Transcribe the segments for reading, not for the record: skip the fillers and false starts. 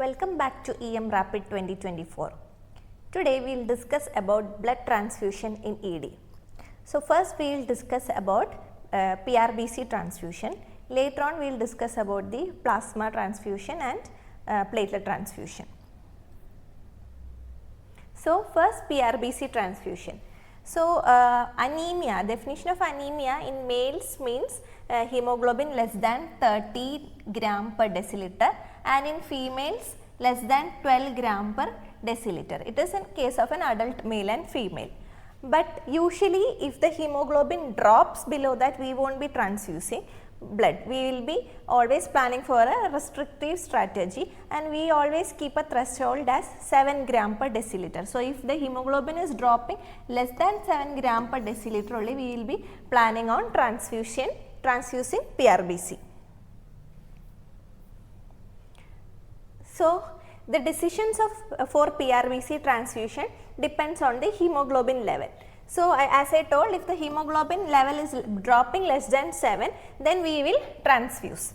Welcome back to EM Rapid 2024. Today we will discuss about blood transfusion in ED. So first we will discuss about PRBC transfusion. Later on we will discuss about the plasma transfusion and platelet transfusion. So first PRBC transfusion. So anemia, definition of anemia in males means hemoglobin less than 30 gram per deciliter, and in females less than 12 gram per deciliter. It is in case of an adult male and female. But usually if the hemoglobin drops below that, we won't be transfusing blood. We will be always planning for a restrictive strategy, and we always keep a threshold as 7 gram per deciliter. So if the hemoglobin is dropping less than 7 gram per deciliter only, we will be planning on transfusing PRBC. So the decisions for PRBC transfusion depends on the hemoglobin level. So as I told, if the hemoglobin level is dropping less than 7, then we will transfuse.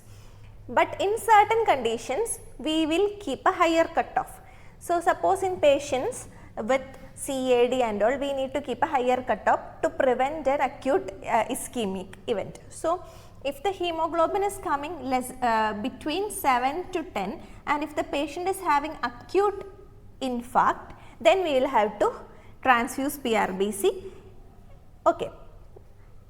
But in certain conditions, we will keep a higher cutoff. So suppose in patients with CAD and all, we need to keep a higher cutoff to prevent an acute ischemic event. So if the hemoglobin is coming less between 7 to 10, and if the patient is having acute infarct, then we will have to transfuse PRBC. Okay.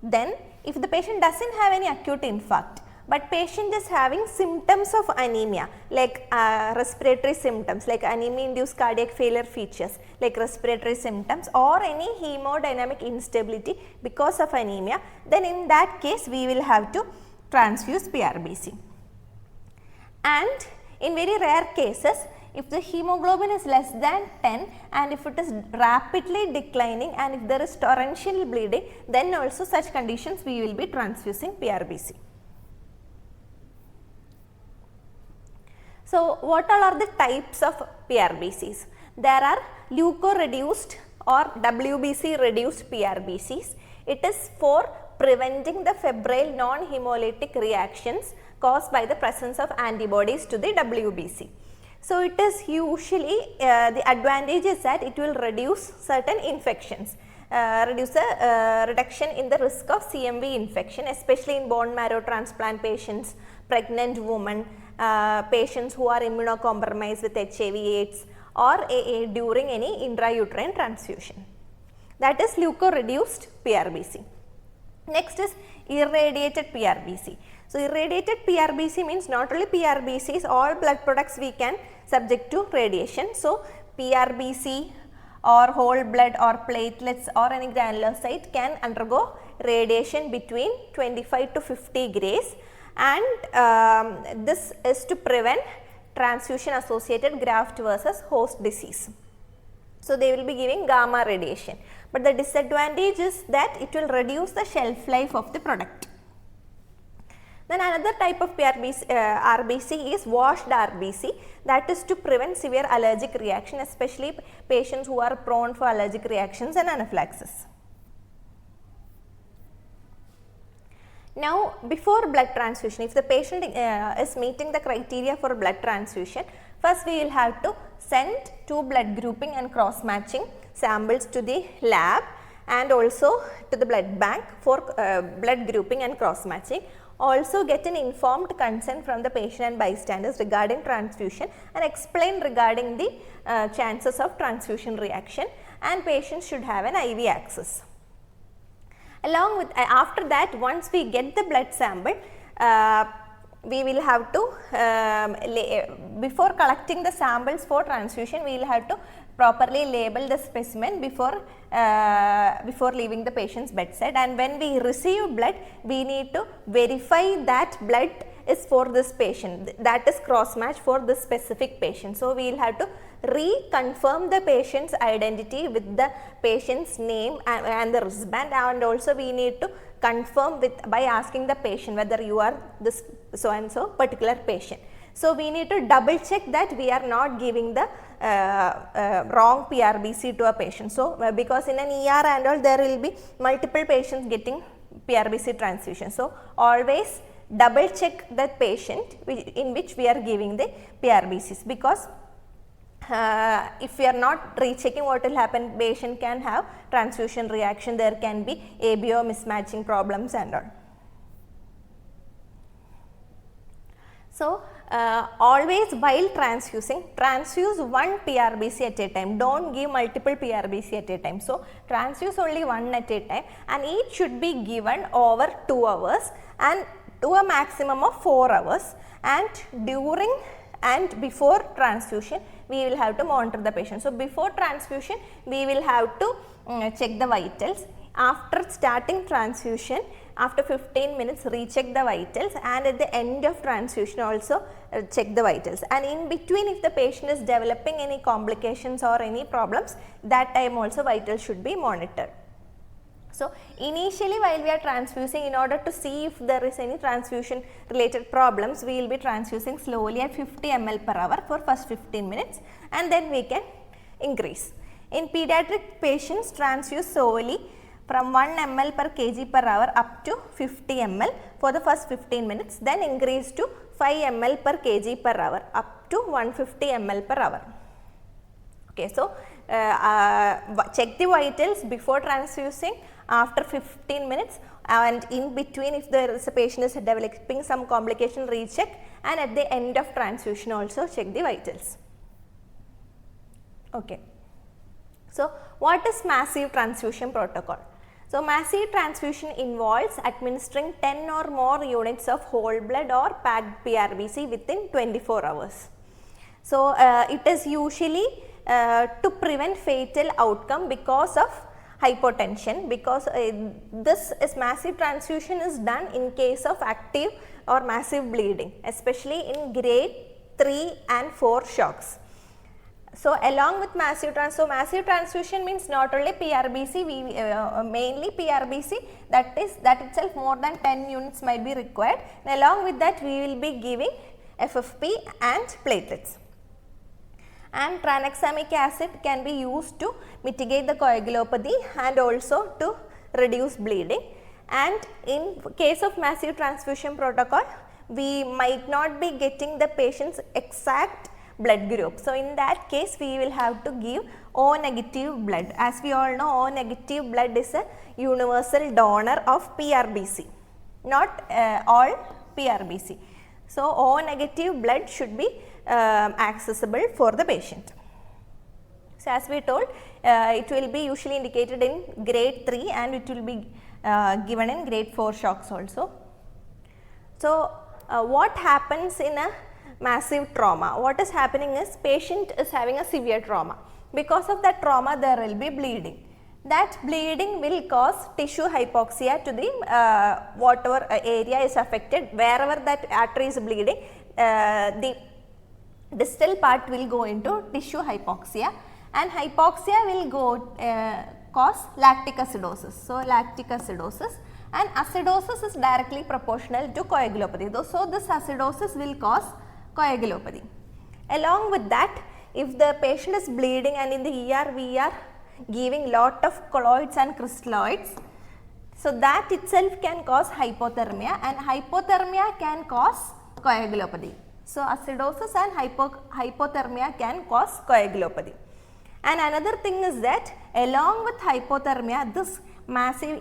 Then if the patient doesn't have any acute infarct, but patient is having symptoms of anemia like respiratory symptoms like anemia induced cardiac failure features like respiratory symptoms, or any hemodynamic instability because of anemia, then in that case we will have to transfuse PRBC. And in very rare cases, if the hemoglobin is less than 10 and if it is rapidly declining and if there is torrential bleeding, then also such conditions we will be transfusing PRBC. So what all are the types of PRBCs? There are leukoreduced or WBC reduced PRBCs. It is for preventing the febrile non-hemolytic reactions caused by the presence of antibodies to the WBC. So it is usually the advantage is that it will reduce certain infections, reduction in the risk of CMV infection, especially in bone marrow transplant patients, pregnant women, patients who are immunocompromised with HIV/AIDS or AA during any intrauterine transfusion. That is leukoreduced PRBC. Next is irradiated PRBC. So irradiated PRBC means not only PRBCs, all blood products we can subject to radiation. So PRBC or whole blood or platelets or any granulocyte can undergo radiation between 25 to 50 grays, and this is to prevent transfusion associated graft versus host disease. So they will be giving gamma radiation, but the disadvantage is that it will reduce the shelf life of the product. Then another type of RBC is washed RBC, that is to prevent severe allergic reaction, especially patients who are prone for allergic reactions and anaphylaxis. Now before blood transfusion, if the patient is meeting the criteria for blood transfusion, first we will have to send 2 blood grouping and cross matching samples to the lab and also to the blood bank for blood grouping and cross matching. Also get an informed consent from the patient and bystanders regarding transfusion and explain regarding the chances of transfusion reaction, and patients should have an IV access. Along with after that, once we get the blood sample, we will have to before collecting the samples for transfusion, we will have to properly label the specimen before leaving the patient's bedside, and when we receive blood, we need to verify that blood is for this patient, that is cross match for this specific patient. So we will have to reconfirm the patient's identity with the patient's name and the wristband, and also we need to confirm by asking the patient whether you are this so and so particular patient. So we need to double check that we are not giving the wrong PRBC to a patient. So because in an ER and all, there will be multiple patients getting PRBC transfusion. So always double check that patient in which we are giving the PRBCs, because if we are not rechecking, what will happen, patient can have transfusion reaction, there can be ABO mismatching problems and all. So, always while transfusing, transfuse one PRBC at a time, don't give multiple PRBC at a time. So, transfuse only one at a time, and each should be given over 2 hours and to a maximum of 4 hours, and during and before transfusion we will have to monitor the patient. So, before transfusion we will have to check the vitals. After starting transfusion, after 15 minutes recheck the vitals, and at the end of transfusion also check the vitals, and in between if the patient is developing any complications or any problems, that time also vitals should be monitored. So, initially while we are transfusing, in order to see if there is any transfusion related problems, we will be transfusing slowly at 50 ml per hour for first 15 minutes, and then we can increase. In pediatric patients, transfuse solely from 1 ml per kg per hour up to 50 ml for the first 15 minutes, then increase to 5 ml per kg per hour up to 150 ml per hour. Okay, so check the vitals before transfusing, after 15 minutes, and in between if there is a patient is developing some complication, recheck, and at the end of transfusion also check the vitals. Okay. So, what is massive transfusion protocol? So, massive transfusion involves administering 10 or more units of whole blood or packed PRBC within 24 hours. So, it is usually to prevent fatal outcome because of hypotension, because this is massive transfusion is done in case of active or massive bleeding, especially in grade 3 and 4 shocks. So, along with massive transfusion means not only PRBC, mainly PRBC, that itself more than 10 units might be required, and along with that we will be giving FFP and platelets. And tranexamic acid can be used to mitigate the coagulopathy and also to reduce bleeding. And in case of massive transfusion protocol, we might not be getting the patient's exact blood group. So, in that case we will have to give O negative blood. As we all know, O negative blood is a universal donor of PRBC, not all PRBC. So, O negative blood should be accessible for the patient. So, as we told, it will be usually indicated in grade 3 and it will be given in grade 4 shocks also. So, what happens in a massive trauma? What is happening is patient is having a severe trauma. Because of that trauma there will be bleeding. That bleeding will cause tissue hypoxia to the whatever area is affected. Wherever that artery is bleeding, the distal part will go into tissue hypoxia, and hypoxia will cause lactic acidosis. So, lactic acidosis, and acidosis is directly proportional to coagulopathy. So, this acidosis will cause coagulopathy. Along with that, if the patient is bleeding and in the ER we are giving lot of colloids and crystalloids, so that itself can cause hypothermia, and hypothermia can cause coagulopathy. So, acidosis and hypothermia can cause coagulopathy. And another thing is that along with hypothermia, this massive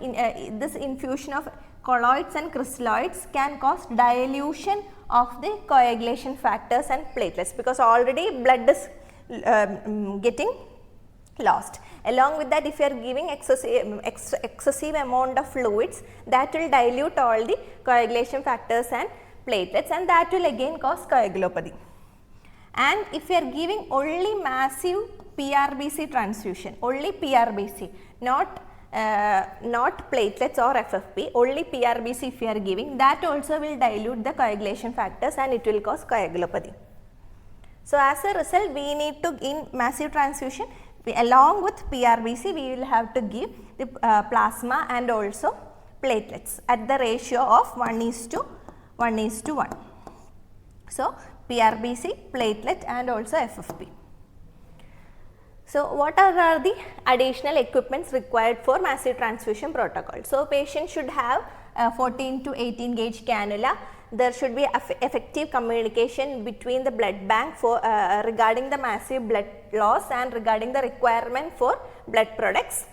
this infusion of colloids and crystalloids can cause dilution of the coagulation factors and platelets, because already blood is getting lost. Along with that, if you are giving excessive amount of fluids, that will dilute all the coagulation factors and platelets, and that will again cause coagulopathy. And if you are giving only massive PRBC transfusion, only PRBC, not platelets or FFP, only PRBC if you are giving, that also will dilute the coagulation factors and it will cause coagulopathy. So, as a result, we need to, in massive transfusion, along with PRBC, we will have to give the plasma and also platelets at the ratio of 1:1. So, PRBC, platelet and also FFP. So, what are the additional equipments required for massive transfusion protocol? So, patient should have 14 to 18 gauge cannula, there should be effective communication between the blood bank for regarding the massive blood loss and regarding the requirement for blood products.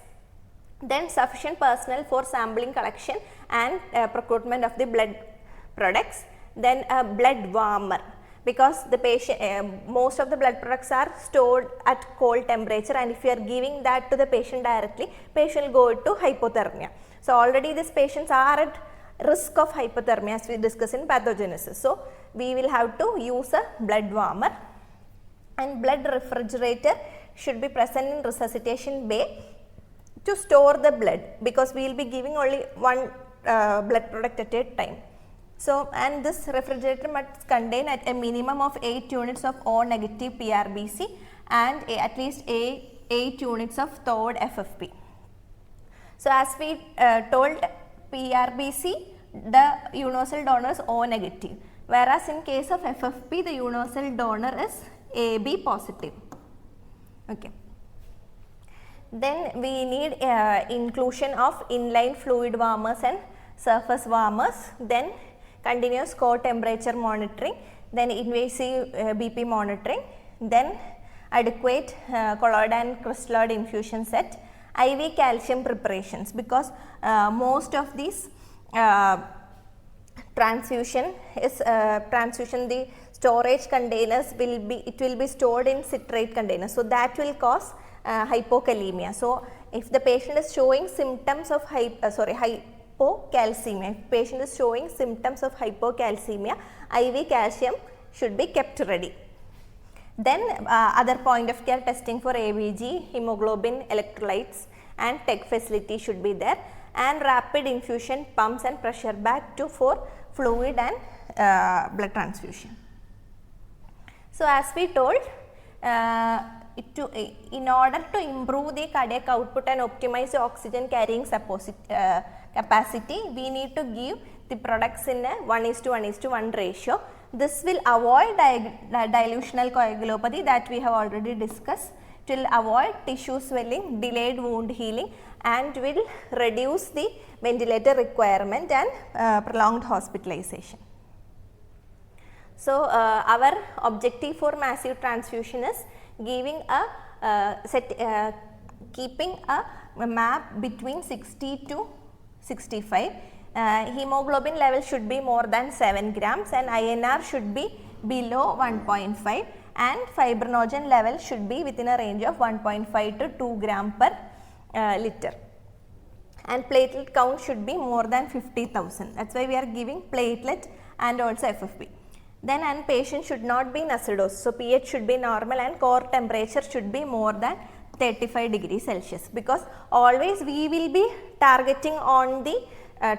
Then sufficient personnel for sampling collection and procurement of the blood products. Then a blood warmer, because the patient most of the blood products are stored at cold temperature, and if you are giving that to the patient directly, patient will go into hypothermia. So already these patients are at risk of hypothermia as we discussed in pathogenesis. So we will have to use a blood warmer, and blood refrigerator should be present in resuscitation bay to store the blood, because we will be giving only one blood product at a time. So, and this refrigerator must contain at a minimum of 8 units of O negative PRBC and at least 8 units of thawed FFP. So, as we told, PRBC, the universal donor is O negative, whereas in case of FFP, the universal donor is AB positive. Okay. Then we need inclusion of inline fluid warmers and surface warmers, then continuous core temperature monitoring, then invasive BP monitoring, then adequate colloid and crystalloid infusion set, IV calcium preparations, because most of these transfusion the storage containers will be stored in citrate containers, so that will cause hypokalemia. So if the patient is showing symptoms of hypocalcemia, if patient is showing symptoms of hypocalcemia, IV calcium should be kept ready. Then other point of care testing for ABG, hemoglobin, electrolytes and tech facility should be there, and rapid infusion pumps and pressure bag for fluid and blood transfusion. So as we told, in order to improve the cardiac output and optimize the oxygen carrying capacity, we need to give the products in a 1:1:1 ratio. This will avoid dilutional coagulopathy that we have already discussed. It will avoid tissue swelling, delayed wound healing, and will reduce the ventilator requirement and prolonged hospitalization. So our objective for massive transfusion is giving a keeping a map between 60 to 65. Hemoglobin level should be more than 7 grams and INR should be below 1.5, and fibrinogen level should be within a range of 1.5 to 2 gram per liter, and platelet count should be more than 50,000. That's why we are giving platelet and also FFP. Then and patient should not be in acidosis, so pH should be normal and core temperature should be more than 35 degrees Celsius, because always we will be targeting on the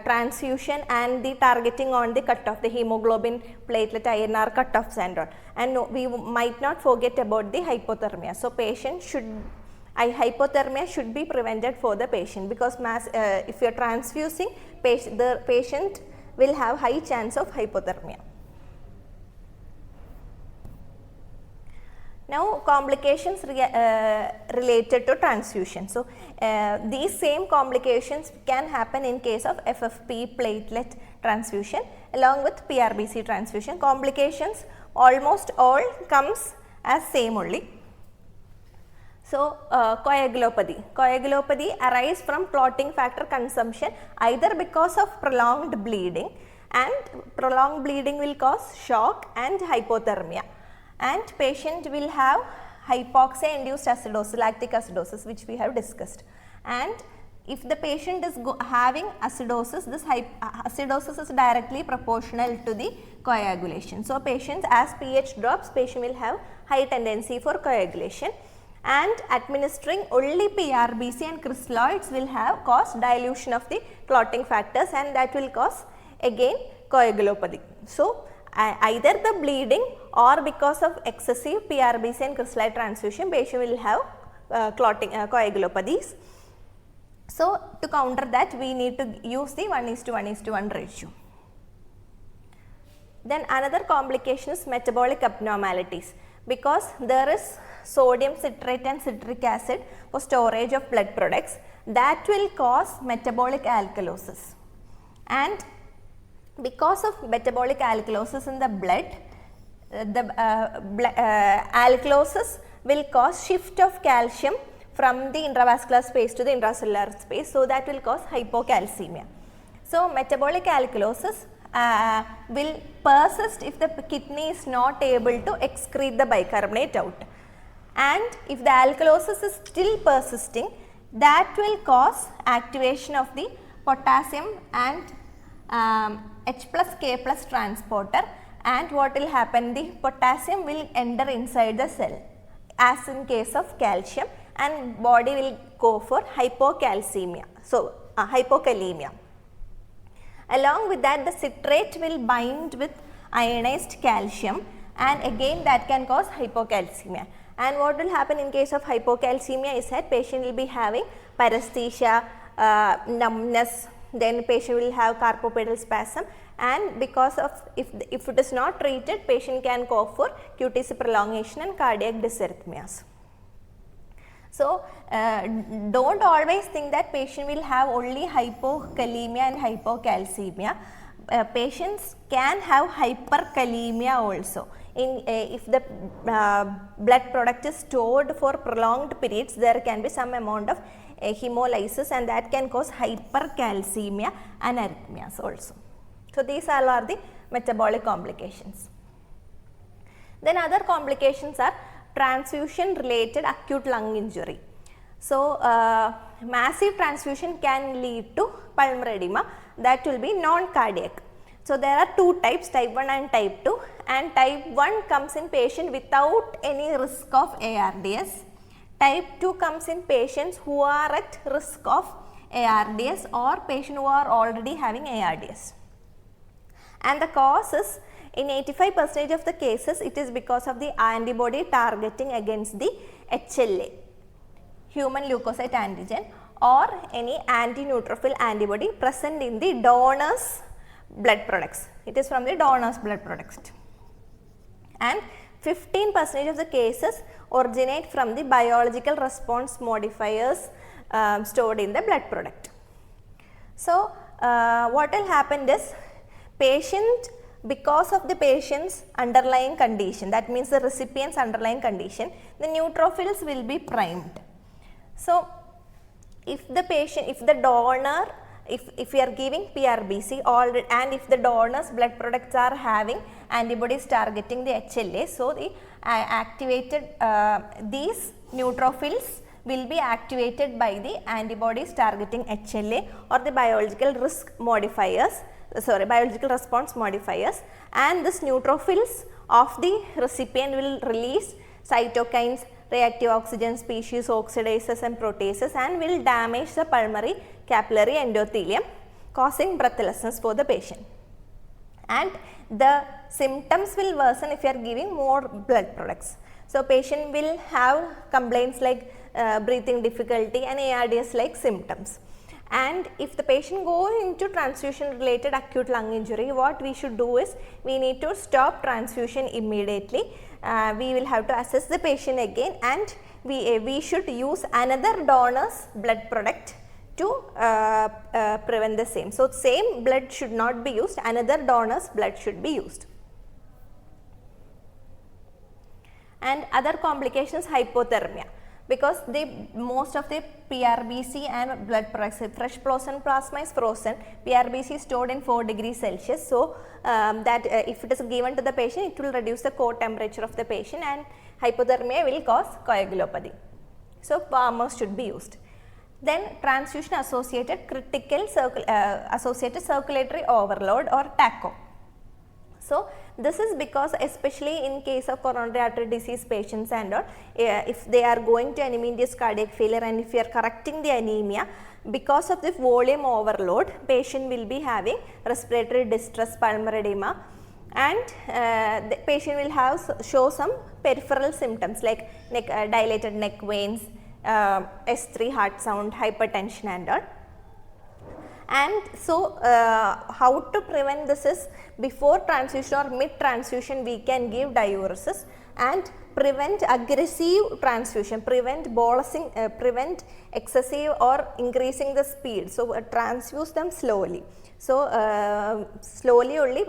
transfusion and the targeting on the cutoff, the hemoglobin, platelet, INR cutoffs and all, and we might not forget about the hypothermia. So patient should hypothermia should be prevented for the patient, because if you are transfusing, the patient will have high chance of hypothermia. Now complications related to transfusion. So these same complications can happen in case of FFP platelet transfusion along with PRBC transfusion. Complications almost all comes as same only. So coagulopathy. Coagulopathy arise from clotting factor consumption either because of prolonged bleeding, and prolonged bleeding will cause shock and hypothermia, and patient will have hypoxia induced acidosis, lactic acidosis, which we have discussed. And if the patient is having acidosis, this acidosis is directly proportional to the coagulation. So patients, as pH drops, patient will have high tendency for coagulation, and administering only PRBC and crystalloids will have cause dilution of the clotting factors, and that will cause again coagulopathy. So either the bleeding or because of excessive PRBC and crystalloid transfusion, patient will have coagulopathies. So to counter that, we need to use the 1:1:1 ratio. Then another complication is metabolic abnormalities, because there is sodium citrate and citric acid for storage of blood products, that will cause metabolic alkalosis. And Because of metabolic alkalosis in the blood, the alkalosis will cause shift of calcium from the intravascular space to the intracellular space, so that will cause hypocalcemia. So metabolic alkalosis will persist if the kidney is not able to excrete the bicarbonate out, and if the alkalosis is still persisting, that will cause activation of the potassium and H plus K plus transporter, and what will happen, the potassium will enter inside the cell as in case of calcium, and body will go for hypocalcemia, so hypokalemia. Along with that, the citrate will bind with ionized calcium, and again that can cause hypocalcemia. And what will happen in case of hypocalcemia is that patient will be having paresthesia, numbness, then patient will have carpopedal spasm, and because of if it is not treated, patient can go for QTc prolongation and cardiac dysarrhythmias. So don't always think that patient will have only hypokalemia and hypocalcemia. Patients can have hyperkalemia also. If the blood product is stored for prolonged periods, there can be some amount of hemolysis, and that can cause hypercalcemia and arrhythmias also. So these all are the metabolic complications. Then other complications are transfusion related acute lung injury. So massive transfusion can lead to pulmonary edema, that will be non-cardiac. So there are two types, type 1 and type 2, and type 1 comes in patient without any risk of ARDS. Type 2 comes in patients who are at risk of ARDS or patients who are already having ARDS. And the cause is, in 85% of the cases, it is because of the antibody targeting against the HLA, human leukocyte antigen, or any anti-neutrophil antibody present in the donor's blood products. It is from the donor's blood products. And 15% of the cases originate from the biological response modifiers stored in the blood product. So what will happen is, patient, because of the patient's underlying condition, that means the recipient's underlying condition, the neutrophils will be primed. So if the patient, if the donor, if we are giving PRBC and if the donor's blood products are having antibodies targeting the HLA, so the activated these neutrophils will be activated by the antibodies targeting HLA or the biological response modifiers, and this neutrophils of the recipient will release cytokines, reactive oxygen species, oxidases and proteases, and will damage the pulmonary capillary endothelium, causing breathlessness for the patient. And the symptoms will worsen if you are giving more blood products. So patient will have complaints like breathing difficulty and ARDS like symptoms. And if the patient goes into transfusion related acute lung injury, what we should do is, we need to stop transfusion immediately. We will have to assess the patient again, and we should use another donor's blood product to prevent the same. So same blood should not be used, another donor's blood should be used. And other complications, hypothermia, because most of the PRBC and blood products, fresh frozen plasma is frozen, PRBC is stored in 4 degrees Celsius. So that if it is given to the patient, it will reduce the core temperature of the patient, and hypothermia will cause coagulopathy. So warmers should be used. Then transfusion associated associated circulatory overload or TACO. So this is because, especially in case of coronary artery disease patients and all, if they are going to anemia-induced cardiac failure, and if you are correcting the anemia, because of the volume overload, patient will be having respiratory distress, pulmonary edema, and the patient will show some peripheral symptoms like dilated neck veins, S3 heart sound, hypertension and all. And so how to prevent this is, before transfusion or mid transfusion we can give diuresis. and prevent aggressive transfusion, prevent bolusing, prevent excessive or increasing the speed. So, transfuse them slowly. So, slowly only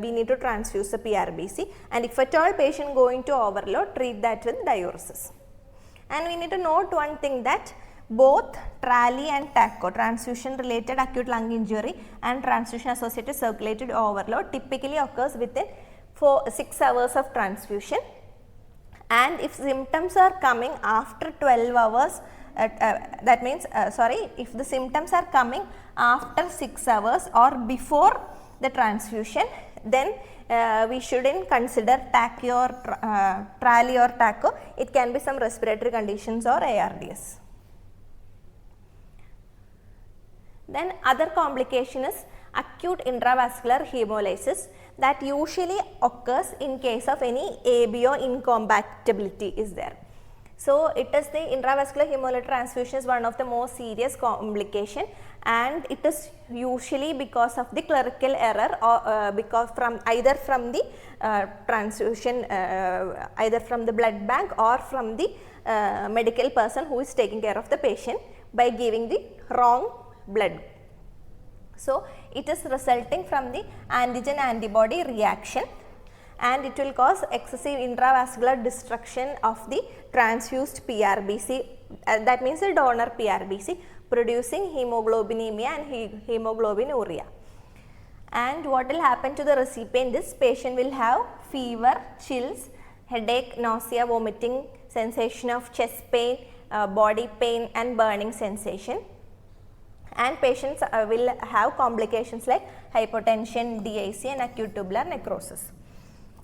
we need to transfuse the PRBC, and if at all patient going to overload, treat that with diuresis. And we need to note one thing, that both TRALI and TACO, transfusion related acute lung injury and transfusion associated circulated overload, typically occurs within 6 hours of transfusion, and if symptoms are coming after 12 hours, that means if the symptoms are coming after 6 hours or before the transfusion, then we shouldn't consider TACI or TRALI or TACO. It can be some respiratory conditions or ARDS. Then other complication is acute intravascular hemolysis, that usually occurs in case of any ABO incompatibility is there. So, it is the intravascular hemolytic transfusion is one of the most serious complication, and it is usually because of the clerical error or because from either from the transfusion, either from the blood bank or from the medical person who is taking care of the patient by giving the wrong blood. So, it is resulting from the antigen antibody reaction, and it will cause excessive intravascular destruction of the transfused PRBC, that means the donor PRBC, producing hemoglobinemia and hemoglobinuria. And what will happen to the recipient is patient will have fever, chills, headache, nausea, vomiting, sensation of chest pain, body pain and burning sensation. And patients will have complications like hypotension, DIC and acute tubular necrosis.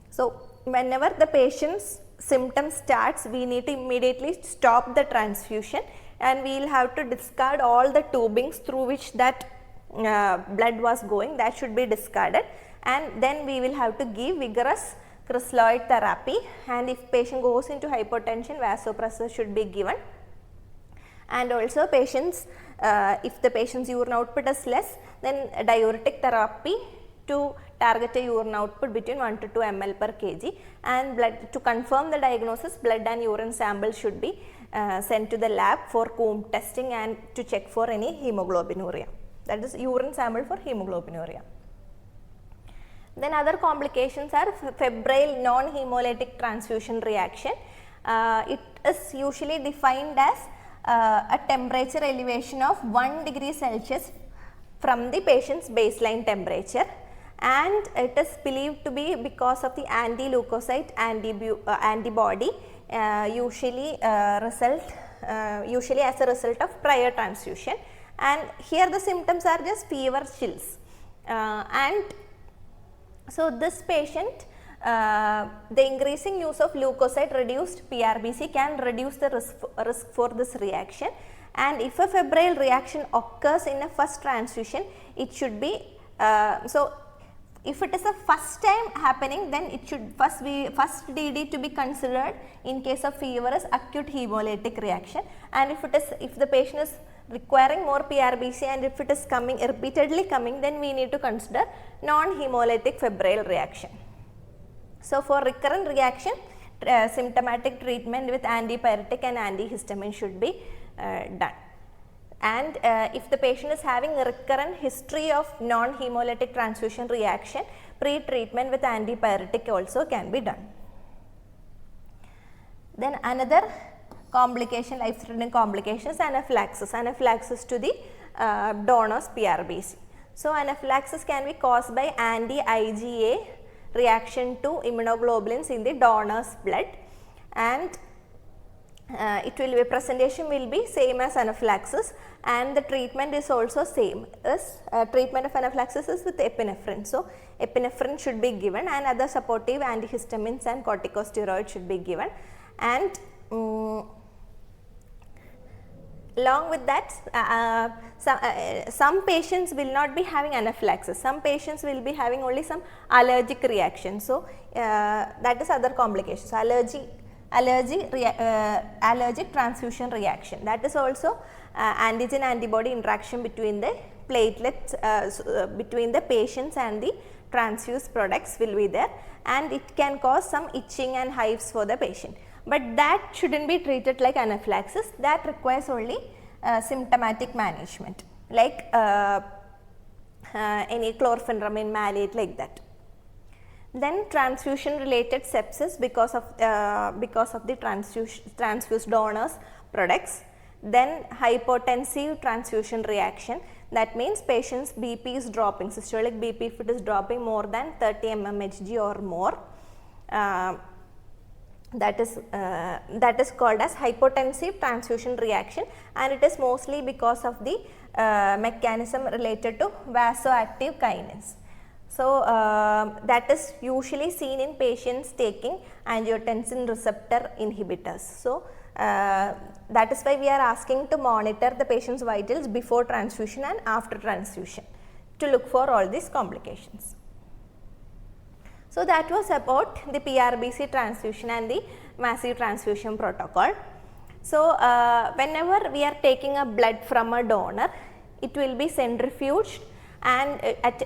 So, whenever the patient's symptom starts, we need to immediately stop the transfusion, and we will have to discard all the tubings through which that blood was going, that should be discarded, and then we will have to give vigorous crystalloid therapy, and if patient goes into hypotension, vasopressor should be given. And also patients, if the patient's urine output is less, then diuretic therapy to target a urine output between 1 to 2 ml per kg, and blood, to confirm the diagnosis, blood and urine samples should be sent to the lab for Coombs testing and to check for any hemoglobinuria, that is urine sample for hemoglobinuria. Then other complications are febrile non-hemolytic transfusion reaction. It is usually defined as a temperature elevation of 1 degree Celsius from the patient's baseline temperature, and it is believed to be because of the anti-leukocyte antibody usually as a result of prior transfusion, and here the symptoms are just fever, chills, and so this patient, the increasing use of leukocyte reduced PRBC can reduce the risk for this reaction, and if a febrile reaction occurs in a first transfusion, it should be so if it is a first time happening, then it should first DD to be considered in case of fever is acute hemolytic reaction, and if the patient is requiring more PRBC and if it is coming repeatedly coming, then we need to consider non-hemolytic febrile reaction. So, for recurrent reaction, symptomatic treatment with antipyretic and antihistamine should be done. And if the patient is having a recurrent history of non-hemolytic transfusion reaction, pre-treatment with antipyretic also can be done. Then another complication, life-threatening complication is anaphylaxis to the donor's PRBC. So, anaphylaxis can be caused by anti-IgA reaction to immunoglobulins in the donor's blood, and presentation will be same as anaphylaxis, and the treatment is also same as treatment of anaphylaxis is with epinephrine. So, epinephrine should be given, and other supportive antihistamines and corticosteroids should be given, and along with that some patients will not be having anaphylaxis, some patients will be having only some allergic reaction. So, that is other complications, allergic transfusion reaction, that is also antigen antibody interaction between the platelets between the patients and the transfused products will be there, and it can cause some itching and hives for the patient. But that shouldn't be treated like anaphylaxis, that requires only symptomatic management like any chlorpheniramine maleate like that. Then transfusion related sepsis because of the transfused donors products. Then hypotensive transfusion reaction, that means patient's BP is dropping, systolic BP if it is dropping more than 30 mmHg or more, that is called as hypotensive transfusion reaction, and it is mostly because of the mechanism related to vasoactive kinase. So, that is usually seen in patients taking angiotensin receptor inhibitors. So, that is why we are asking to monitor the patient's vitals before transfusion and after transfusion to look for all these complications. So, that was about the PRBC transfusion and the massive transfusion protocol. So, whenever we are taking a blood from a donor, it will be centrifuged and at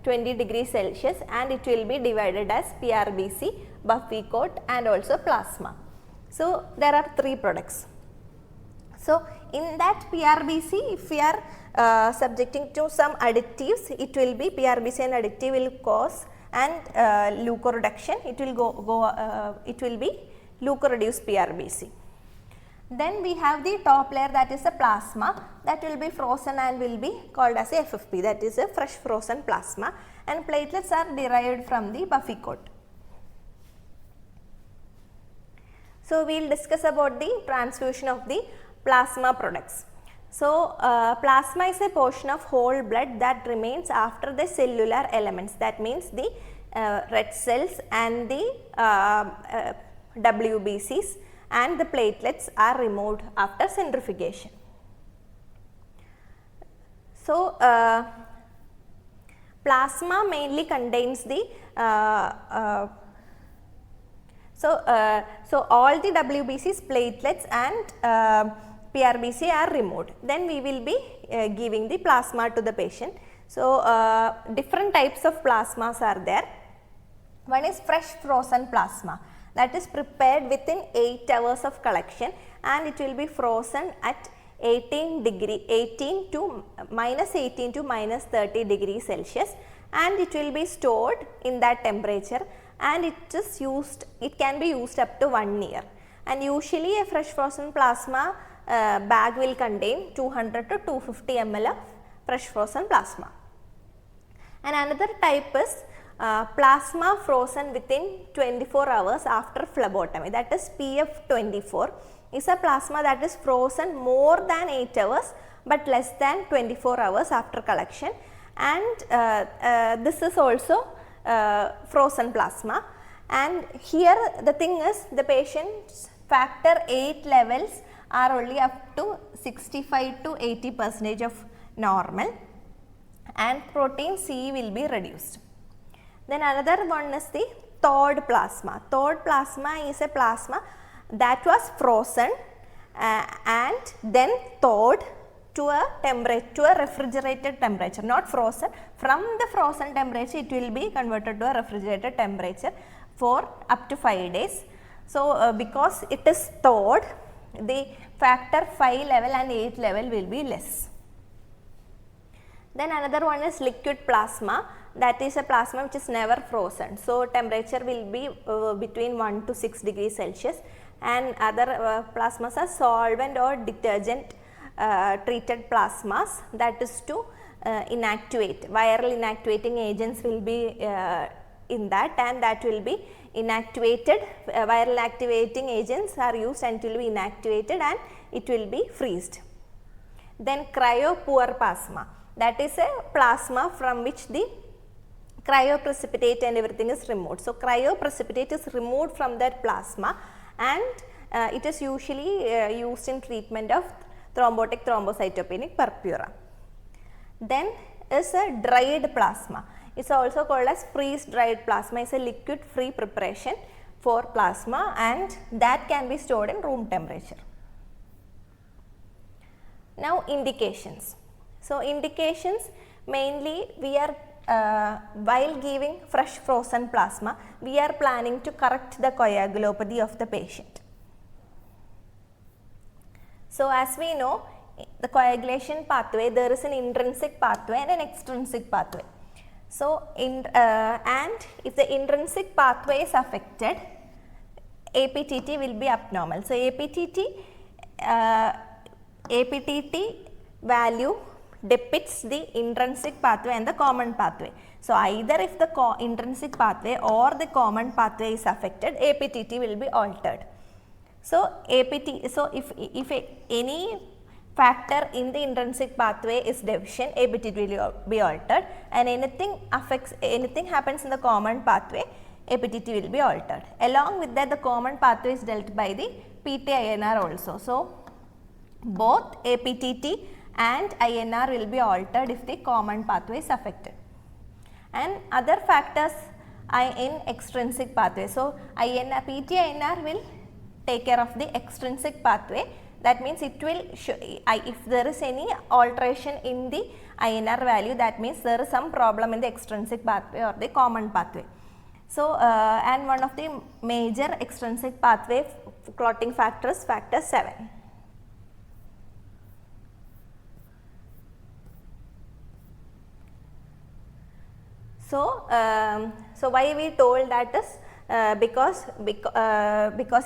20 degrees Celsius, and it will be divided as PRBC, buffy coat and also plasma. So, there are 3 products. So, in that PRBC, if we are subjecting to some additives, it will be PRBC and additive will cause and leukoreduction, it will be leukoreduced PRBC. Then we have the top layer, that is the plasma, that will be frozen and will be called as a FFP, that is a fresh frozen plasma, and platelets are derived from the buffy coat. So, we will discuss about the transfusion of the plasma products. So, plasma is a portion of whole blood that remains after the cellular elements, that means the red cells and the WBCs and the platelets are removed after centrifugation. So, plasma mainly contains the so all the WBCs, platelets and PRBC are removed. Then we will be giving the plasma to the patient. So, different types of plasmas are there. One is fresh frozen plasma, that is prepared within 8 hours of collection, and it will be frozen at 18 to minus 30 degrees Celsius, and it will be stored in that temperature, and it can be used up to 1 year. And usually a fresh frozen plasma bag will contain 200 to 250 ml of fresh frozen plasma. And another type is plasma frozen within 24 hours after phlebotomy, that is PF24, is a plasma that is frozen more than 8 hours but less than 24 hours after collection, and this is also frozen plasma. And here the thing is, the patient's factor 8 levels are only up to 65 to 80% of normal, and protein C will be reduced. Then another one is the thawed plasma. Thawed plasma is a plasma that was frozen and then thawed to a refrigerated temperature, not frozen. From the frozen temperature, it will be converted to a refrigerated temperature for up to 5 days. So, because it is thawed, the factor 5 level and 8 level will be less. Then another one is liquid plasma, that is a plasma which is never frozen. So, temperature will be between 1 to 6 degrees Celsius, and other plasmas are solvent or detergent treated plasmas, that is to inactivate. Viral inactivating agents will be in that, and that will be inactivated. Viral activating agents are used and it will be inactivated and it will be freezed. Then cryopoor plasma, that is a plasma from which the cryoprecipitate and everything is removed. So, cryoprecipitate is removed from that plasma, and it is usually used in treatment of thrombotic thrombocytopenic purpura. Then is a dried plasma. It is also called as freeze-dried plasma. It is a liquid free preparation for plasma, and that can be stored in room temperature. Now, indications. So, indications mainly we are while giving fresh frozen plasma, we are planning to correct the coagulopathy of the patient. So as we know, the coagulation pathway, there is an intrinsic pathway and an extrinsic pathway. So and if the intrinsic pathway is affected, APTT will be abnormal. So APTT value depicts the intrinsic pathway and the common pathway. So either if the intrinsic pathway or the common pathway is affected, APTT will be altered. So if any factor in the intrinsic pathway is deficient, APTT will be altered, and anything happens in the common pathway, APTT will be altered. Along with that, the common pathway is dealt by the PT-INR also. So both APTT and INR will be altered if the common pathway is affected. And other factors are in extrinsic pathway. So PT-INR will take care of the extrinsic pathway. That means it will if there is any alteration in the INR value, that means there is some problem in the extrinsic pathway or the common pathway. So and one of the major extrinsic pathway clotting factors, factor 7. So why we told that is because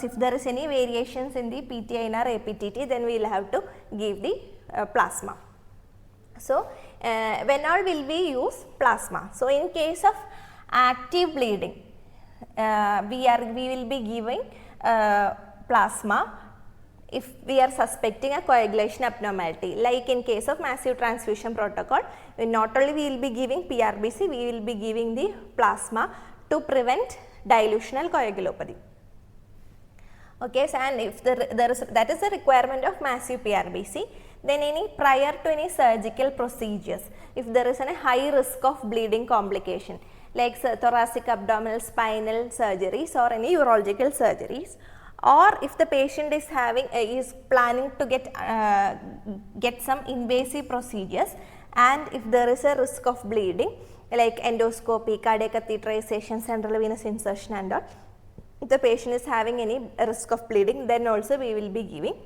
if there is any variations in the PT-INR APTT, then we will have to give the plasma. So when all will we use plasma? So in case of active bleeding, we will be giving plasma if we are suspecting a coagulation abnormality. Like in case of massive transfusion protocol, not only we will be giving PRBC, we will be giving the plasma to prevent dilutional coagulopathy. Okay, so and if that is a requirement of massive PRBC, then prior to any surgical procedures, if there is a high risk of bleeding complication like thoracic, abdominal, spinal surgeries or any urological surgeries, or if the patient is planning to get some invasive procedures, and if there is a risk of bleeding like endoscopy, cardiac catheterization, central venous insertion and all, if the patient is having any risk of bleeding, then also we will be giving.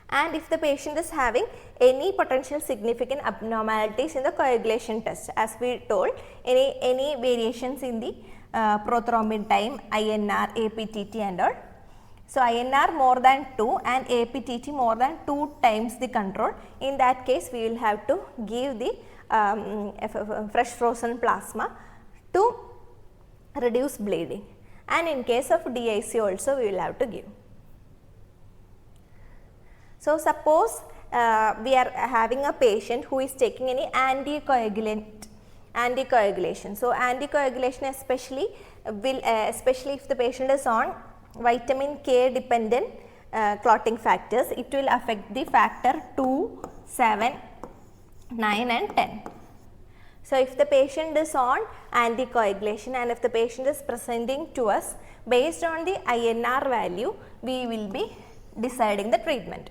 And if the patient is having any potential significant abnormalities in the coagulation test, as we told, any variations in the prothrombin time, INR, APTT and all. So INR more than 2 and APTT more than 2 times the control. In that case, we will have to give the fresh frozen plasma to reduce bleeding. And in case of DIC also, we will have to give. So suppose we are having a patient who is taking any anticoagulation. So anticoagulation especially if the patient is on vitamin K dependent clotting factors, it will affect the factor 2, 7, 9 and 10. So if the patient is on anticoagulation and if the patient is presenting to us, based on the INR value, we will be deciding the treatment.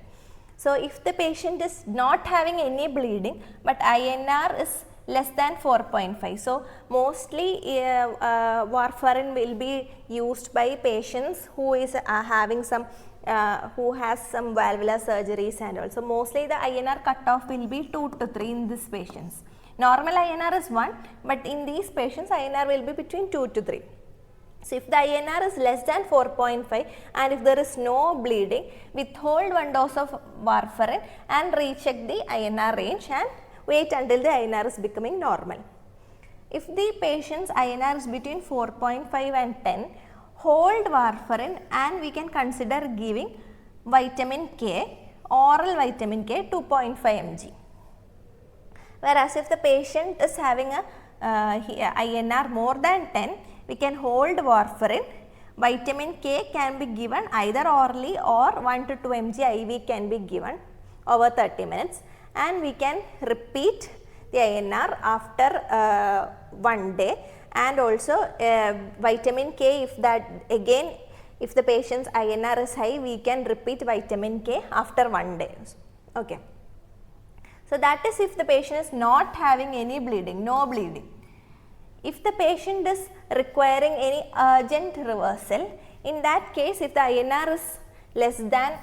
So if the patient is not having any bleeding but INR is less than 4.5, so mostly warfarin will be used by patients who is having some who has some valvular surgeries, and also mostly the INR cutoff will be 2 to 3 in these patients. Normal INR is 1, but in these patients INR will be between 2 to 3. So if the INR is less than 4.5 and if there is no bleeding, withhold 1 dose of warfarin and recheck the INR range and wait until the INR is becoming normal. If the patient's INR is between 4.5 and 10, hold warfarin and we can consider giving vitamin K, oral vitamin K 2.5 mg. Whereas if the patient is having a INR more than 10, we can hold warfarin. Vitamin K can be given either orally or 1 to 2 mg IV can be given over 30 minutes, and we can repeat the INR after 1 day. And also vitamin K, if the patient's INR is high, we can repeat vitamin K after 1 day. Okay. So that is if the patient is not having any bleeding, no bleeding. If the patient is requiring any urgent reversal, in that case if the INR is less than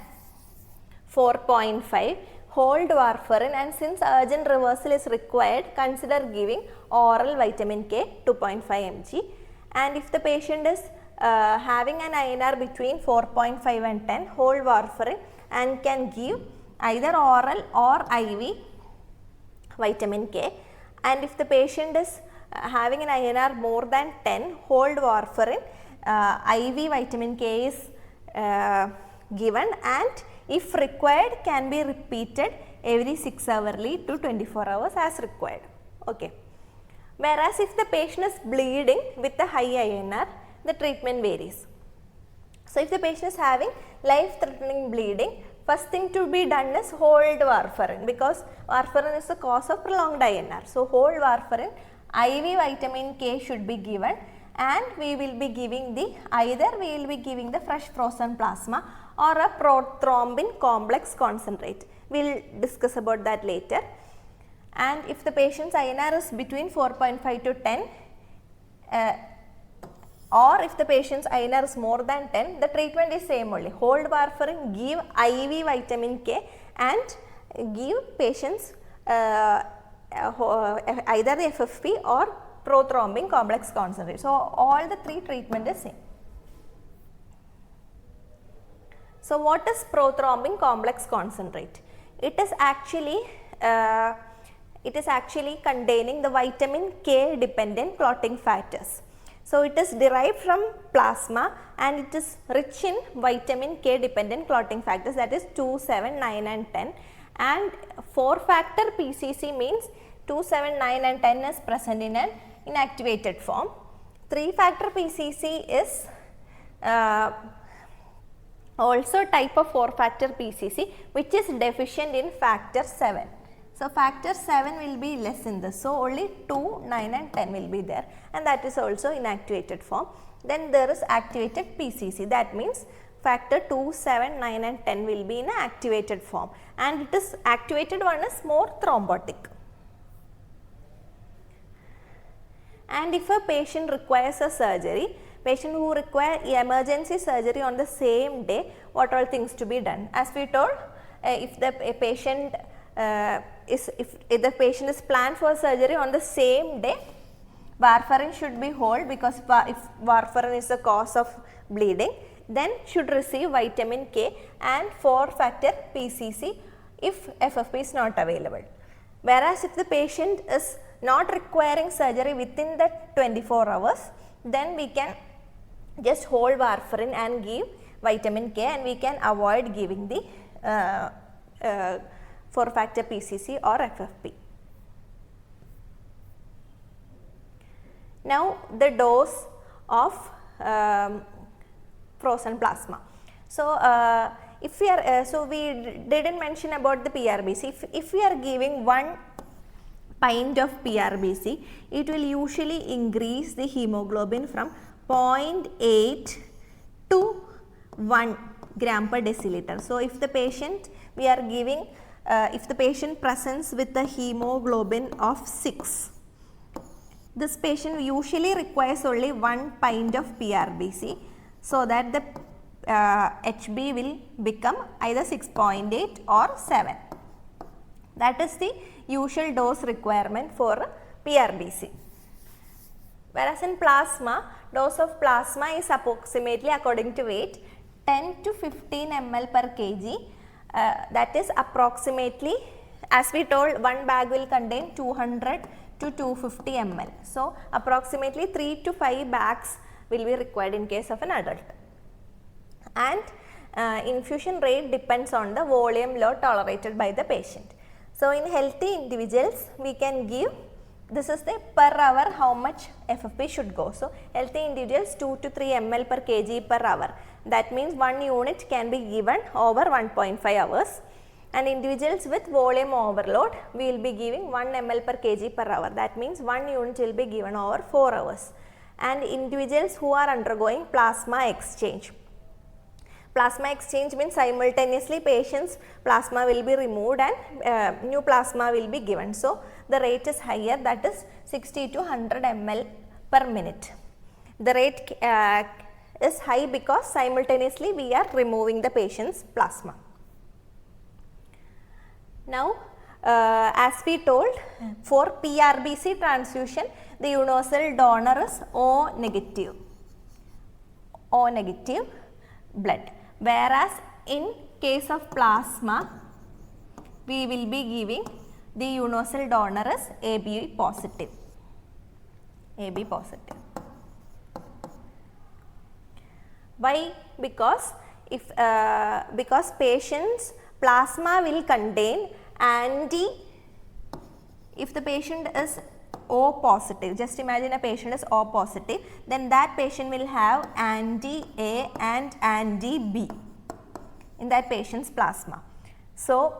4.5, hold warfarin, and since urgent reversal is required, consider giving oral vitamin K 2.5 mg. And if the patient is having an INR between 4.5 and 10, hold warfarin and can give either oral or IV vitamin K. And if the patient is having an INR more than 10, hold warfarin, IV vitamin K is given, and if required can be repeated every 6 hourly to 24 hours as required. Okay. Whereas if the patient is bleeding with a high INR, the treatment varies. So if the patient is having life-threatening bleeding, first thing to be done is hold warfarin, because warfarin is the cause of prolonged INR. So hold warfarin, IV vitamin K should be given, and we will be giving the fresh frozen plasma or a prothrombin complex concentrate. We will discuss about that later. And if the patient's INR is between 4.5 to 10, or if the patient's INR is more than 10, the treatment is same only. Hold warfarin, give IV vitamin K, and give patients either the FFP or prothrombin complex concentrate. So all the three treatment is same. So what is prothrombin complex concentrate? It is actually containing the vitamin K dependent clotting factors. So it is derived from plasma and it is rich in vitamin K dependent clotting factors, that is 2, 7, 9 and 10, and 4 factor PCC means 2, 7, 9 and 10 is present in an inactivated form. 3 factor PCC is also type of 4 factor PCC which is deficient in factor 7. So factor 7 will be less in this, so only 2, 9 and 10 will be there, and that is also inactivated form. Then there is activated PCC, that means factor 2, 7, 9 and 10 will be in an activated form, and it is activated one is more thrombotic. And if a patient requires a surgery, patient who require emergency surgery on the same day, what all things to be done? As we told, if the patient if the patient is planned for surgery on the same day, warfarin should be hold, because if warfarin is the cause of bleeding, then should receive vitamin K and 4 factor PCC if FFP is not available. Whereas if the patient is not requiring surgery within the 24 hours, then we can just hold warfarin and give vitamin K, and we can avoid giving the 4 factor PCC or FFP. Now the dose of frozen plasma. So if we are so we didn't mention about the PRBC. If we are giving 1 pint of PRBC, it will usually increase the hemoglobin from 0.8 to 1 gram per deciliter. So if the patient we are giving if the patient presents with a hemoglobin of 6, this patient usually requires only 1 pint of PRBC, so that the HB will become either 6.8 or 7. That is the usual dose requirement for PRBC. Whereas in plasma, dose of plasma is approximately, according to weight, 10 to 15 ml per kg. That is approximately, as we told, 1 bag will contain 200 to 250 ml. So approximately 3 to 5 bags will be required in case of an adult. And infusion rate depends on the volume load tolerated by the patient. So in healthy individuals, we can give, this is the per hour how much FFP should go. So healthy individuals 2 to 3 ml per kg per hour. That means 1 unit can be given over 1.5 hours. And individuals with volume overload, we will be giving 1 ml per kg per hour. That means 1 unit will be given over 4 hours. And individuals who are undergoing plasma exchange. Plasma exchange means simultaneously patient's plasma will be removed and new plasma will be given. So, the rate is higher, that is 60 to 100 ml per minute. The rate is high because simultaneously we are removing the patient's plasma. Now, as we told, for PRBC transfusion, the universal donor is O negative blood, whereas in case of plasma, we will be giving the universal donor is AB positive. Why? Because because patient's plasma will contain if the patient is O positive, just imagine a patient is O positive, then that patient will have anti-A and anti-B in that patient's plasma. So,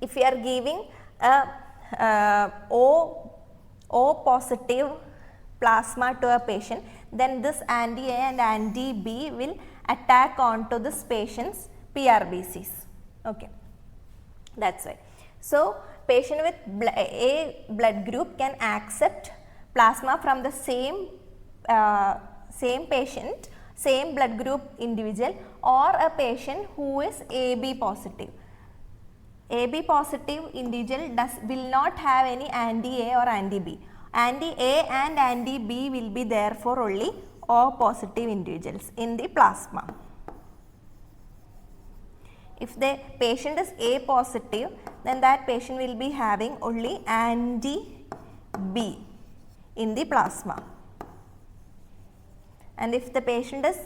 if we are giving a O positive plasma to a patient, then this anti-A and anti-B will attack onto this patient's PRBCs. Okay, that's why. So, patient with A blood group can accept plasma from the same patient, same blood group individual, or a patient who is AB positive. AB positive individual will not have any anti-A or anti-B. Anti-A and anti-B will be there for only O positive individuals in the plasma. If the patient is A positive, then that patient will be having only anti-B in the plasma. And if the patient is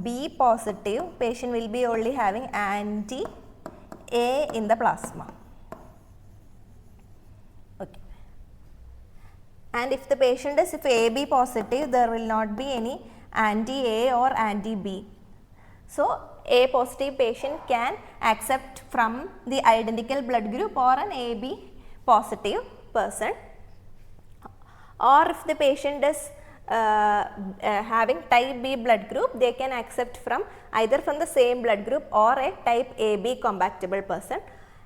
B positive, patient will be only having anti-A in the plasma. Okay. And if the patient is AB positive, there will not be any anti-A or anti-B. So, A positive patient can accept from the identical blood group or an AB positive person, or if the patient is having type B blood group, they can accept from either from the same blood group or a type AB compatible person.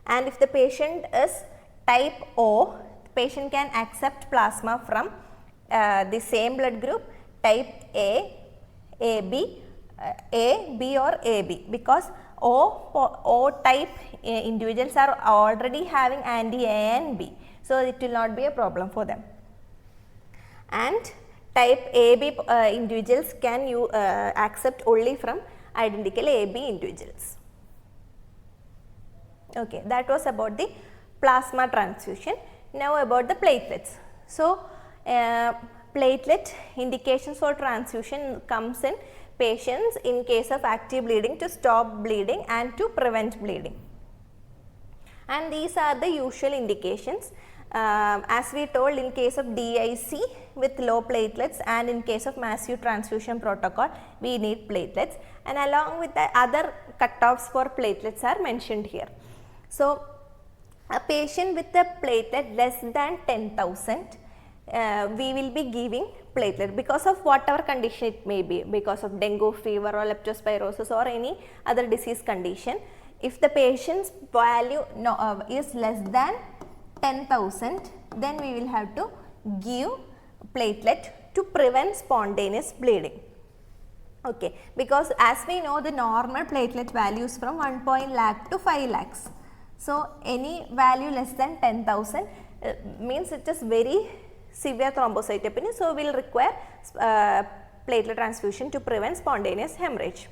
And if the patient is type O, the patient can accept plasma from the same blood group, type A, AB, A, B or AB, because O type individuals are already having anti-A and B. So, it will not be a problem for them. And type AB individuals can accept only from identical AB individuals. Okay, that was about the plasma transfusion. Now about the platelets. So, platelet indications for transfusion comes in patients in case of active bleeding to stop bleeding and to prevent bleeding. And these are the usual indications. As we told, in case of DIC with low platelets and in case of massive transfusion protocol, we need platelets, and along with the other cutoffs for platelets are mentioned here. So, a patient with a platelet less than 10,000, we will be giving platelet because of whatever condition it may be, because of dengue fever or leptospirosis or any other disease condition. If the patient's value is less than 10,000, then we will have to give platelet to prevent spontaneous bleeding. Okay, because as we know, the normal platelet values from 1 lakh to 5 lakhs. So, any value less than 10,000 means it is very severe thrombocytopenia. So, we will require platelet transfusion to prevent spontaneous hemorrhage.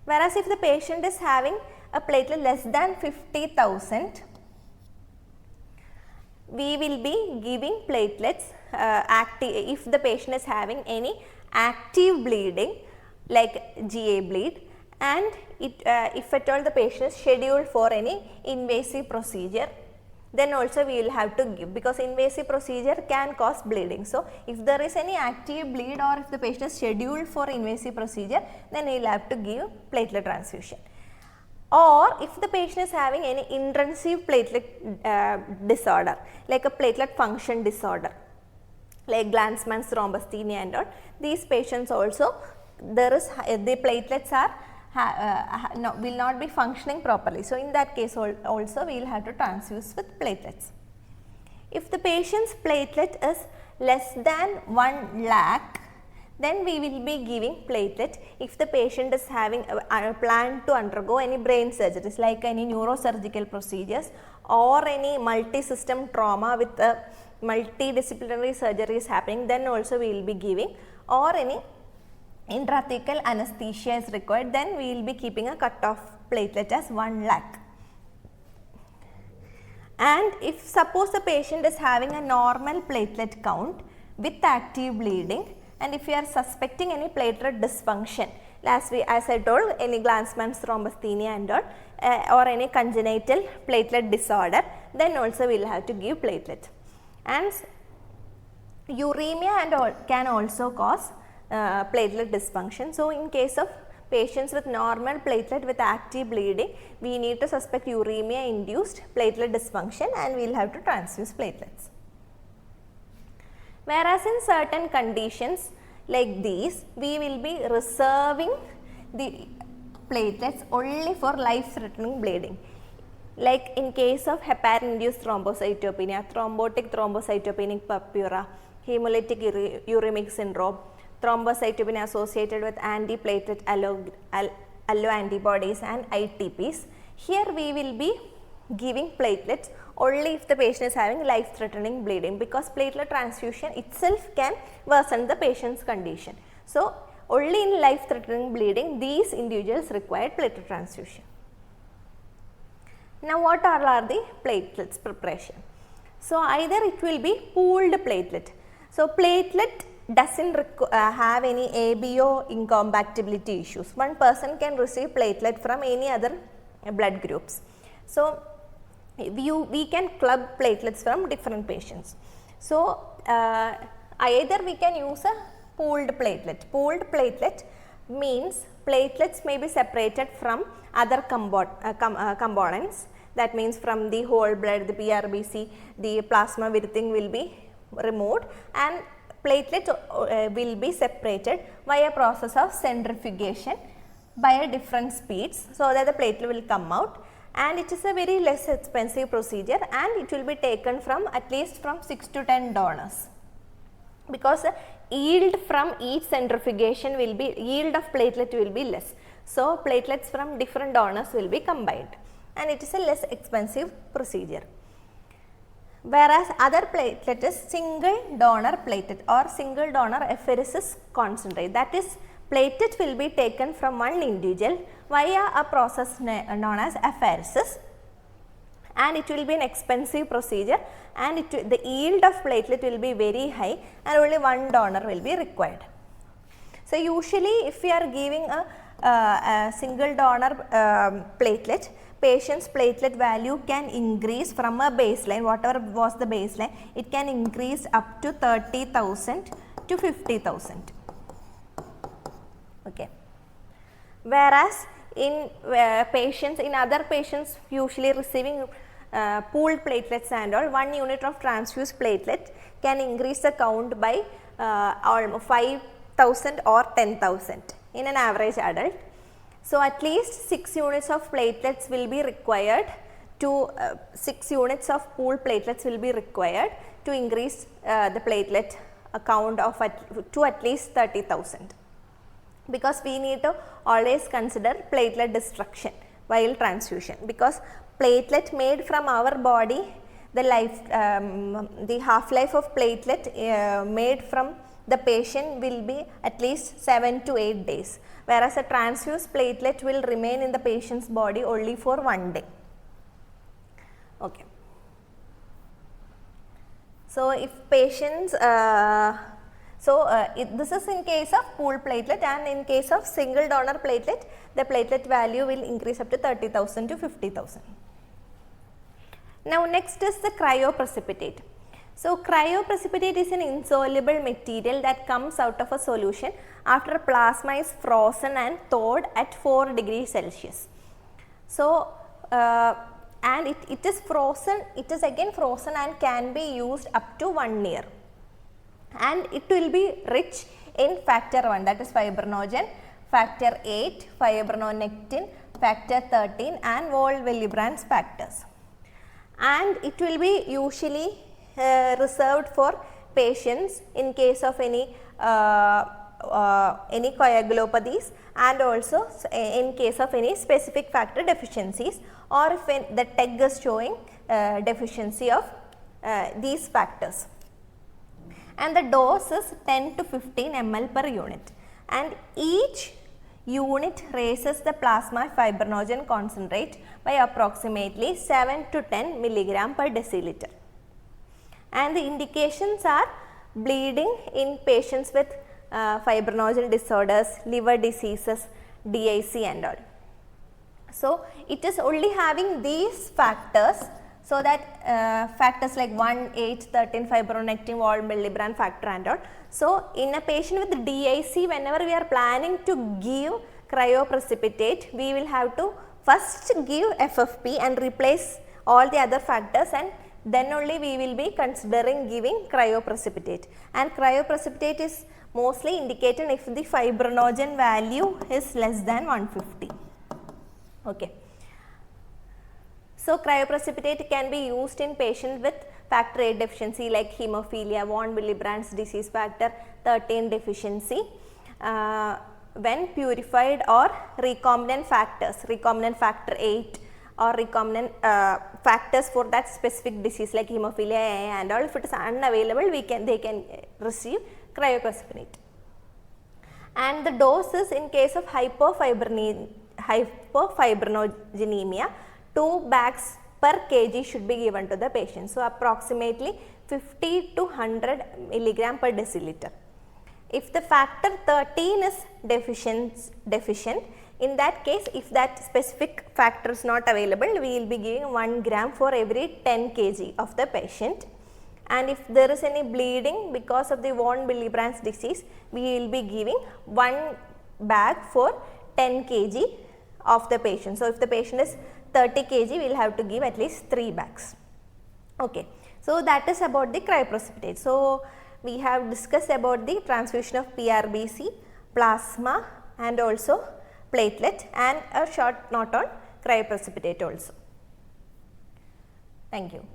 Whereas, if the patient is having a platelet less than 50,000, we will be giving platelets if the patient is having any active bleeding like GA bleed, and if at all the patient is scheduled for any invasive procedure, then also we will have to give, because invasive procedure can cause bleeding. So, if there is any active bleed or if the patient is scheduled for invasive procedure, then we will have to give platelet transfusion. Or if the patient is having any intrusive platelet disorder like a platelet function disorder like Glanzmann's thrombasthenia and all, these patients also the platelets are will not be functioning properly. So, in that case also we will have to transfuse with platelets. If the patient's platelet is less than 1 lakh, then we will be giving platelet if the patient is having a plan to undergo any brain surgeries like any neurosurgical procedures or any multi-system trauma with multidisciplinary surgeries happening, then also we will be giving, or any intrathecal anesthesia is required, then we will be keeping a cut-off platelet as 1 lakh. And if suppose the patient is having a normal platelet count with active bleeding, and if we are suspecting any platelet dysfunction, as I told, any Glanzmann's thrombocythemia and all, or any congenital platelet disorder, then also we will have to give platelet. And uremia and all can also cause platelet dysfunction. So, in case of patients with normal platelet with active bleeding, we need to suspect uremia induced platelet dysfunction and we will have to transfuse platelets. Whereas in certain conditions like these, we will be reserving the platelets only for life-threatening bleeding. Like in case of heparin-induced thrombocytopenia, thrombotic thrombocytopenic purpura, hemolytic uremic syndrome, thrombocytopenia associated with antiplatelet alloantibodies and ITPs. Here we will be giving platelets only if the patient is having life-threatening bleeding, because platelet transfusion itself can worsen the patient's condition. So, only in life-threatening bleeding these individuals require platelet transfusion. Now, what are the platelets preparation? So, either it will be pooled platelet. So, platelet doesn't have any ABO incompatibility issues. One person can receive platelet from any other blood groups. So, we can club platelets from different patients. So, either we can use a pooled platelet. Pooled platelet means platelets may be separated from other components. That means from the whole blood, the PRBC, the plasma everything will be removed, and platelet will be separated via process of centrifugation by a different speeds, so that the platelet will come out, and it is a very less expensive procedure, and it will be taken from at least from 6 to 10 donors, because yield from each centrifugation will be, yield of platelet will be less. So, platelets from different donors will be combined, and it is a less expensive procedure. Whereas other platelet is single donor platelet or single donor apheresis concentrate. That is, platelet will be taken from one individual via a process known as apheresis, and it will be an expensive procedure, and the yield of platelet will be very high, and only one donor will be required. So, usually if we are giving a single donor platelet, patient's platelet value can increase from a baseline, whatever was the baseline, it can increase up to 30,000 to 50,000. Okay. Whereas in patients, in other patients usually receiving pooled platelets and all, 1 unit of transfused platelet can increase the count by almost 5,000 or 10,000 in an average adult. So, at least 6 units of platelets will be required to 6 units of pooled platelets will be required to increase the platelet count of to at least 30,000, because we need to always consider platelet destruction while transfusion, because platelet made from our body, the half-life of platelet made from the patient will be at least 7 to 8 days, whereas a transfused platelet will remain in the patient's body only for 1 day. Okay. So, if patients, this is in case of pooled platelet, and in case of single donor platelet, the platelet value will increase up to 30,000 to 50,000. Now, next is the cryoprecipitate. So, cryoprecipitate is an insoluble material that comes out of a solution after plasma is frozen and thawed at 4 degrees Celsius. So, and it is frozen, it is again frozen and can be used up to 1 year, and it will be rich in factor 1, that is fibrinogen, factor 8, fibronectin, factor 13 and von Willebrand's factors. And it will be usually reserved for patients in case of any coagulopathies and also in case of any specific factor deficiencies, or if the TEG is showing deficiency of these factors. And the dose is 10 to 15 ml per unit, and each unit raises the plasma fibrinogen concentrate by approximately 7 to 10 milligram per deciliter. And the indications are bleeding in patients with fibrinogen disorders, liver diseases, DIC and all. So, it is only having these factors, so that factors like 1, 8, 13, fibronectin, von Willebrand factor and all. So, in a patient with DIC, whenever we are planning to give cryoprecipitate, we will have to first give FFP and replace all the other factors, and then only we will be considering giving cryoprecipitate. And cryoprecipitate is mostly indicated if the fibrinogen value is less than 150. Okay. So, cryoprecipitate can be used in patients with factor 8 deficiency like hemophilia, von Willebrand's disease factor 13 deficiency, when purified or recombinant factors, recombinant factor 8 or recombinant factors for that specific disease like hemophilia A and all. If it is unavailable, they can receive cryoprecipitate. And the doses in case of hypofibrinogenemia, 2 bags per kg should be given to the patient. So, approximately 50 to 100 milligram per deciliter. If the factor 13 is deficient, in that case, if that specific factor is not available, we will be giving 1 gram for every 10 kg of the patient. And if there is any bleeding because of the von Willebrand's disease, we will be giving 1 bag for 10 kg of the patient. So, if the patient is 30 kg, we will have to give at least 3 bags. Okay. So, that is about the cryoprecipitate. So, we have discussed about the transfusion of PRBC, plasma and also platelet, and a short note on cryoprecipitate also. Thank you.